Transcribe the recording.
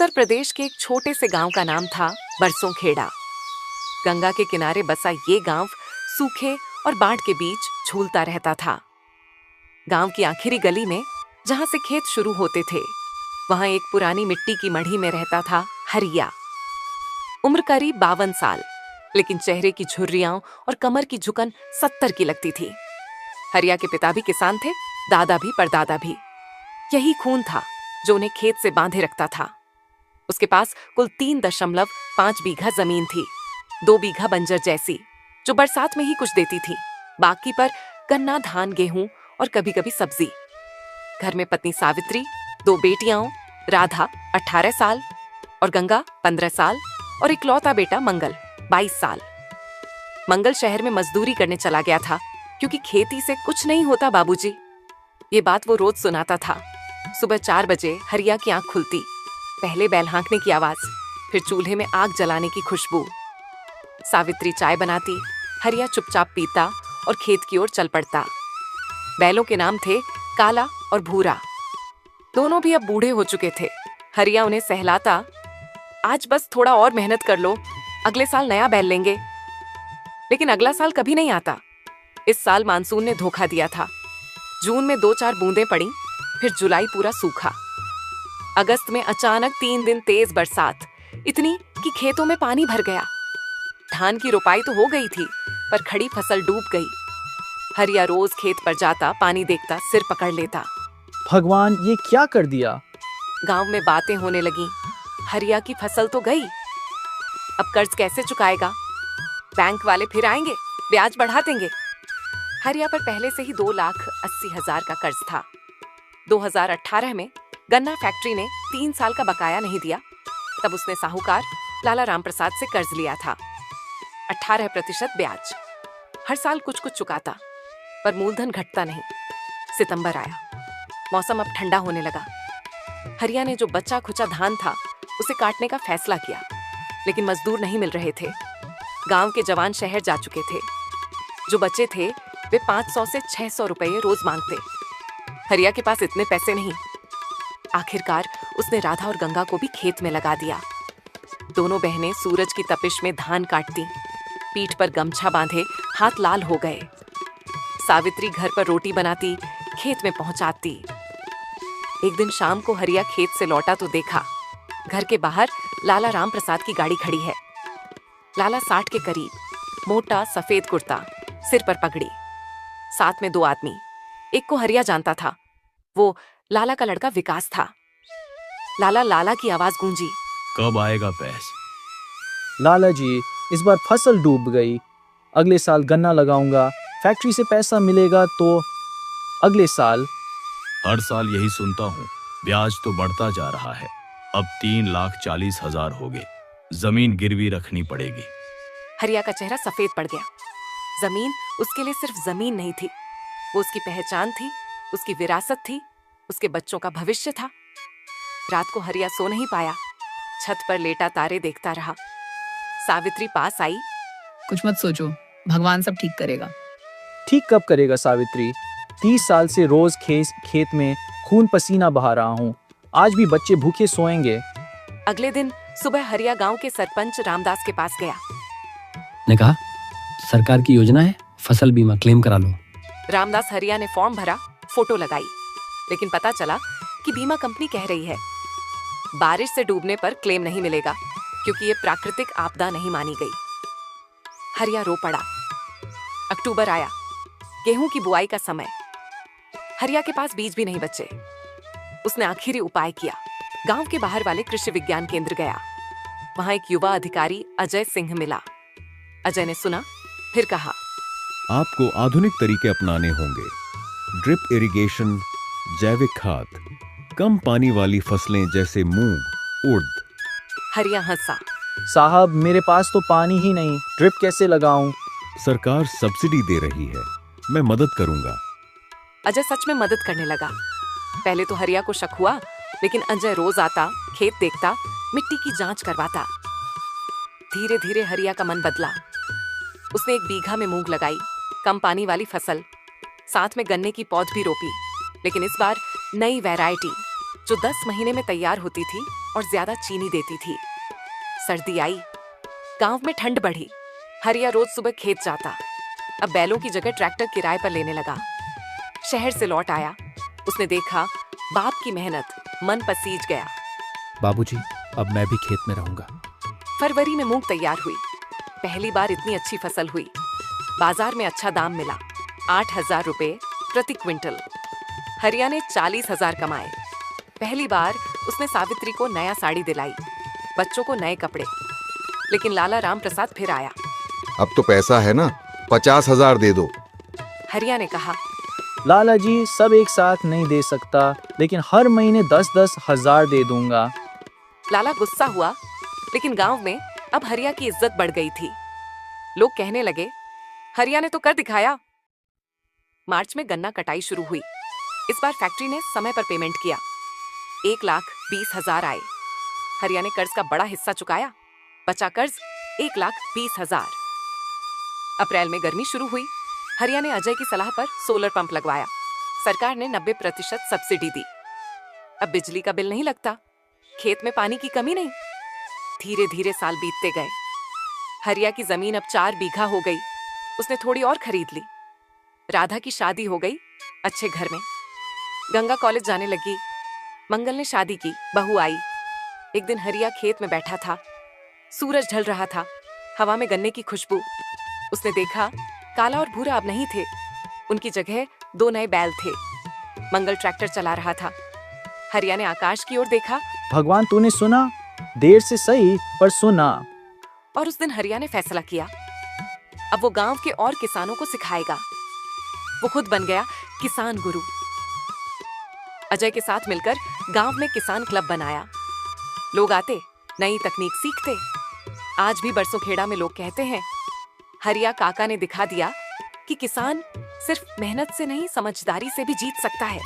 उत्तर प्रदेश के एक छोटे से गांव का नाम था बरसोंखेड़ा। गंगा के किनारे बसा ये गांव सूखे और बाढ़ के बीच झूलता रहता था। गांव की आखिरी गली में, जहां से खेत शुरू होते थे, वहां एक पुरानी मिट्टी की मढ़ी में रहता था हरिया। उम्र करीब 52 साल, लेकिन चेहरे की झुर्रियां और कमर की झुकन 70 की लगती थी। हरिया के पिता भी किसान थे, दादा भी, परदादा भी। यही खून था जो उन्हें खेत से बांधे रखता था। उसके पास कुल 3.5 बीघा जमीन थी, 2 बीघा बंजर जैसी, जो बरसात में ही कुछ देती थी। बाकी पर गन्ना, धान, गेहूं और कभी कभी सब्जी। घर में पत्नी सावित्री, 2 बेटियां, राधा 18 साल और गंगा 15 साल और इकलौता बेटा मंगल 22 साल। मंगल शहर में मजदूरी करने चला गया था, क्योंकि खेती से कुछ नहीं होता बाबूजी। ये बात वो रोज सुनाता था। सुबह 4 बजे हरिया की आंख खुलती, पहले बैल हाँकने की आवाज, फिर चूल्हे में आग जलाने की खुशबू। सावित्री चाय बनाती, हरिया चुपचाप पीता और खेत की ओर चल पड़ता। बैलों के नाम थे काला और भूरा। दोनों भी अब बूढ़े हो चुके थे। हरिया उन्हें सहलाता, आज बस थोड़ा और मेहनत कर लो, अगले साल नया बैल लेंगे। लेकिन अगला साल कभी नहीं आता। इस साल मानसून ने धोखा दिया था। जून में 2-4 बूंदें पड़ी, फिर जुलाई पूरा सूखा। अगस्त में अचानक 3 दिन तेज बरसात, इतनी कि खेतों में पानी भर गया। धान की रोपाई तो हो गई थी, पर खड़ी फसल डूब गई। हरिया रोज खेत पर जाता, पानी देखता, सिर पकड़ लेता। भगवान, ये क्या कर दिया? गांव में बातें होने लगी। हरिया की फसल तो गई, अब कर्ज कैसे चुकाएगा? बैंक वाले फिर आएंगे, ब्याज बढ़ा देंगे। हरिया पर पहले से ही 2,80,000 का कर्ज था। 2018 में गन्ना फैक्ट्री ने 3 साल का बकाया नहीं दिया, तब उसने साहूकार लाला राम प्रसाद से कर्ज लिया था। 18% ब्याज। हर साल कुछ कुछ चुकाता, पर मूलधन घटता नहीं। सितंबर आया, मौसम अब ठंडा होने लगा। हरिया ने जो बचा खुचा धान था, उसे काटने का फैसला किया, लेकिन मजदूर नहीं मिल रहे थे। गांव के जवान शहर जा चुके थे। जो बचे थे, वे 500 से 600 रुपये रोज मांगते। हरिया के पास इतने पैसे नहीं। आखिरकार उसने राधा और गंगा को भी खेत में लगा दिया। दोनों बहनें सूरज की तपिश में धान काटती, पीठ पर गमछा बांधे हाथ लाल हो गए। सावित्री घर पर रोटी बनाती, खेत में पहुंचाती। एक दिन शाम को हरिया खेत से लौटा तो देखा, घर के बाहर लाला राम प्रसाद की गाड़ी खड़ी है। लाला 60 के करीब, मोटा सफेद कुर्ता, सिर पर पगड़ी, साथ में 2 आदमी। एक को हरिया जानता था, वो लाला का लड़का विकास था। लाला की आवाज गूंजी, कब आएगा पैस? लाला जी, इस बार फसल डूब गई। अगले साल गन्ना लगाऊंगा, फैक्ट्री से पैसा मिलेगा तो अगले साल। हर साल यही सुनता हूँ, ब्याज तो बढ़ता जा रहा है। अब 3,40,000 हो गए, जमीन गिरवी रखनी पड़ेगी। हरिया का चेहरा सफेद पड़ गया। जमीन उसके लिए सिर्फ जमीन नहीं थी, वो उसकी पहचान थी, उसकी विरासत थी, उसके बच्चों का भविष्य था। रात को हरिया सो नहीं पाया, छत पर लेटा तारे देखता रहा। सावित्री पास आई, कुछ मत सोचो, भगवान सब ठीक करेगा। ठीक कब करेगा सावित्री? 30 साल से रोज खेत में खून पसीना बहा रहा हूँ। आज भी बच्चे भूखे सोएंगे। अगले दिन सुबह हरिया गांव के सरपंच रामदास के पास गया। ने कहा, सरकार की योजना है, फसल बीमा क्लेम करा लो। रामदास हरिया ने फॉर्म भरा, फोटो लगाई, लेकिन पता चला कि बीमा कंपनी कह रही है बारिश से डूबने पर क्लेम नहीं मिलेगा, क्योंकि ये प्राकृतिक आपदा नहीं मानी गई। हरिया रो पड़ा। अक्टूबर आया, गेहूं की बुआई का समय। हरिया के पास बीज भी नहीं बचे। उसने आखिरी उपाय किया, गांव के बाहर वाले कृषि विज्ञान केंद्र गया। वहां एक युवा अधिकारी अजय सिंह मिला। अजय ने सुना, फिर कहा, आपको आधुनिक तरीके अपनाने होंगे। ड्रिप इरिगेशन, जैविक खाद, कम पानी वाली फसलें जैसे मूंग, उड़द। हरिया हंसा। साहब, मेरे पास तो पानी ही नहीं, ड्रिप कैसे लगाऊं? सरकार सब्सिडी दे रही है, मैं मदद करूंगा। अजय सच में मदद करने लगा। पहले तो हरिया को शक हुआ, लेकिन अजय रोज आता, खेत देखता, मिट्टी की जांच करवाता। धीरे धीरे हरिया का मन बदला। उसने 1 बीघा में मूंग लगाई, कम पानी वाली फसल, साथ में गन्ने की पौध भी रोपी। लेकिन इस बार नई वैरायटी, जो 10 महीने में तैयार होती थी, और ज्यादा चीनी देती थी। सर्दी आई, गांव में ठंड बढ़ी। हरिया रोज सुबह खेत जाता, अब बैलों की जगह ट्रैक्टर किराए पर लेने लगा। शहर से लौट आया, उसने देखा बाप की मेहनत, मन पसीज गया। बाबूजी, अब मैं भी खेत में रहूंगा। फरवरी में मूंग तैयार हुई। पहली बार इतनी अच्छी फसल हुई। बाजार में अच्छा दाम मिला, 8,000 रुपए प्रति क्विंटल। हरिया ने 40,000 कमाए। पहली बार उसने सावित्री को नया साड़ी दिलाई, बच्चों को नए कपड़े। लेकिन लाला राम प्रसाद फिर आया। अब तो पैसा है ना, 50,000 दे दो। हरिया ने कहा, लाला जी, सब एक साथ नहीं दे सकता, लेकिन हर महीने 10-10 हजार दे दूंगा। लाला गुस्सा हुआ, लेकिन गांव में अब हरिया की इज्जत बढ़ गई थी। लोग कहने लगे, हरिया ने तो कर दिखाया। मार्च में गन्ना कटाई शुरू हुई। इस बार फैक्ट्री ने समय पर पेमेंट किया। 1,20,000 आए। हरिया ने कर्ज का बड़ा हिस्सा चुकाया। बचा कर्ज 1,20,000। अप्रैल में गर्मी शुरू हुई। हरिया ने अजय की सलाह पर सोलर पंप लगवाया। सरकार ने 90% सब्सिडी दी। अब बिजली का बिल नहीं लगता, खेत में पानी की कमी नहीं। धीरे धीरे साल बीतते गए। हरिया की जमीन अब 4 बीघा हो गई। उसने थोड़ी और खरीद ली। राधा की शादी हो गई अच्छे घर में। गंगा कॉलेज जाने लगी। मंगल ने शादी की, बहू आई। एक दिन हरिया खेत में बैठा था। सूरज ढल रहा था, हवा में गन्ने की खुशबू। उसने देखा काला और भूरा अब नहीं थे, उनकी जगह 2 नए बैल थे। मंगल ट्रैक्टर चला रहा था। हरिया ने आकाश की ओर देखा भगवान, तूने सुना? देर से सही, पर सुना। और उस दिन हरिया ने फैसला किया, अब वो गांव के और किसानों को सिखाएगा। वो खुद बन गया किसान गुरु। अजय के साथ मिलकर गांव में किसान क्लब बनाया। लोग आते, नई तकनीक सीखते। आज भी बरसोखेड़ा में लोग कहते हैं, हरिया काका ने दिखा दिया कि किसान सिर्फ मेहनत से नहीं, समझदारी से भी जीत सकता है।